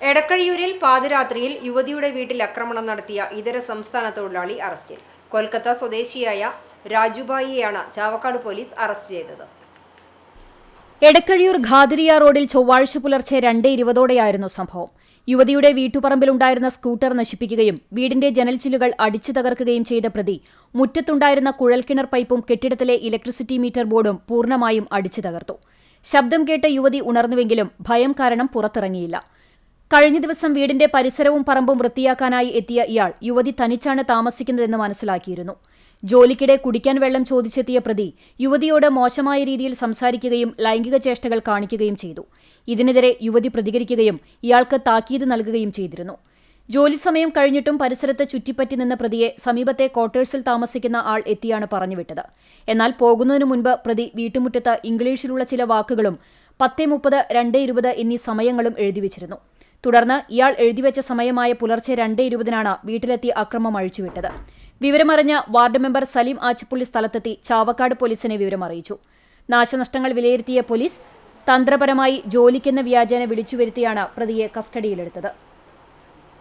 എടക്കഴിയൂരിൽ പാതിരാത്രിയിൽ യുവതിയുടെ വീട്ടിൽ ആക്രമണം നടത്തിയ ഇതര സംസ്ഥാന തൊഴിലാളി അറസ്റ്റിൽ. കൊൽക്കത്ത സ്വദേശിയായ രാജുബായിയെയാണ് ചാവക്കാട് പോലീസ് അറസ്റ്റ് ചെയ്തത്. എടക്കഴിയൂർ ഖാദിരിയ റോഡിൽ ചൊവ്വാഴ്ച പുലർച്ചെ 2:20 സംഭവം. യുവതിയുടെ വീട്ടുപറമ്പിലുണ്ടായിരുന്ന സ്കൂട്ടർ നശിപ്പിക്കുകയും വീടിന്റെ ജനൽച്ചില്ലുകൾ അടിച്ചു തകർക്കുകയും ചെയ്ത പ്രതി മുറ്റത്തുണ്ടായിരുന്ന കുഴൽക്കിണർ പൈപ്പും കെട്ടിടത്തിലെ ഇലക്ട്രിസിറ്റി മീറ്റർ ബോർഡും പൂർണ്ണമായും അടിച്ചു തകർത്തു. ശബ്ദം കേട്ട് യുവതി ഉണർന്നുവെങ്കിലും ഭയം കാരണം പുറത്തിറങ്ങിയില്ല. കഴിഞ്ഞ ദിവസം വീടിന്റെ പരിസരവും പറമ്പും വൃത്തിയാക്കാനായി എത്തിയ ഇയാൾ യുവതി തനിച്ചാണ് താമസിക്കുന്നതെന്ന് മനസ്സിലാക്കിയിരുന്നു. ജോലിക്കിടെ കുടിക്കാൻ വെള്ളം ചോദിച്ചെത്തിയ പ്രതി യുവതിയോട് മോശമായ രീതിയിൽ സംസാരിക്കുകയും ലൈംഗിക ചേഷ്ടകൾ കാണിക്കുകയും ചെയ്തു. ഇതിനെതിരെ യുവതി പ്രതികരിക്കുകയും ഇയാൾക്ക് താക്കീത് നൽകുകയും ചെയ്തിരുന്നു. ജോലി സമയം കഴിഞ്ഞിട്ടും പരിസരത്ത് ചുറ്റിപ്പറ്റി നിന്ന പ്രതിയെ സമീപത്തെ ക്വാർട്ടേഴ്സിൽ താമസിക്കുന്ന ആൾ എത്തിയാണ് പറഞ്ഞുവിട്ടത്. എന്നാൽ പോകുന്നതിനു മുൻപ് പ്രതി വീട്ടുമുറ്റത്ത് ഇംഗ്ലീഷിലുള്ള ചില വാക്കുകളും 10:30, 2:20 എന്നീ സമയങ്ങളും എഴുതിവച്ചിരുന്നു. തുടർന്ന് ഇയാൾ എഴുതിവെച്ച സമയമായ പുലർച്ചെ 2:20 വീട്ടിലെത്തി അക്രമം അഴിച്ചുവിട്ടത്. വിവരമറിഞ്ഞ വാർഡ് മെമ്പർ സലീം ആച്ചിപ്പുള്ളി സ്ഥലത്തെത്തി ചാവക്കാട് പോലീസിനെ വിവരമറിയിച്ചു. നാശനഷ്ടങ്ങൾ വിലയിരുത്തിയ പോലീസ് തന്ത്രപരമായി ജോലിക്കെന്ന വ്യാജേന വിളിച്ചുവരുത്തിയാണ് പ്രതിയെ കസ്റ്റഡിയിലെടുത്തത്.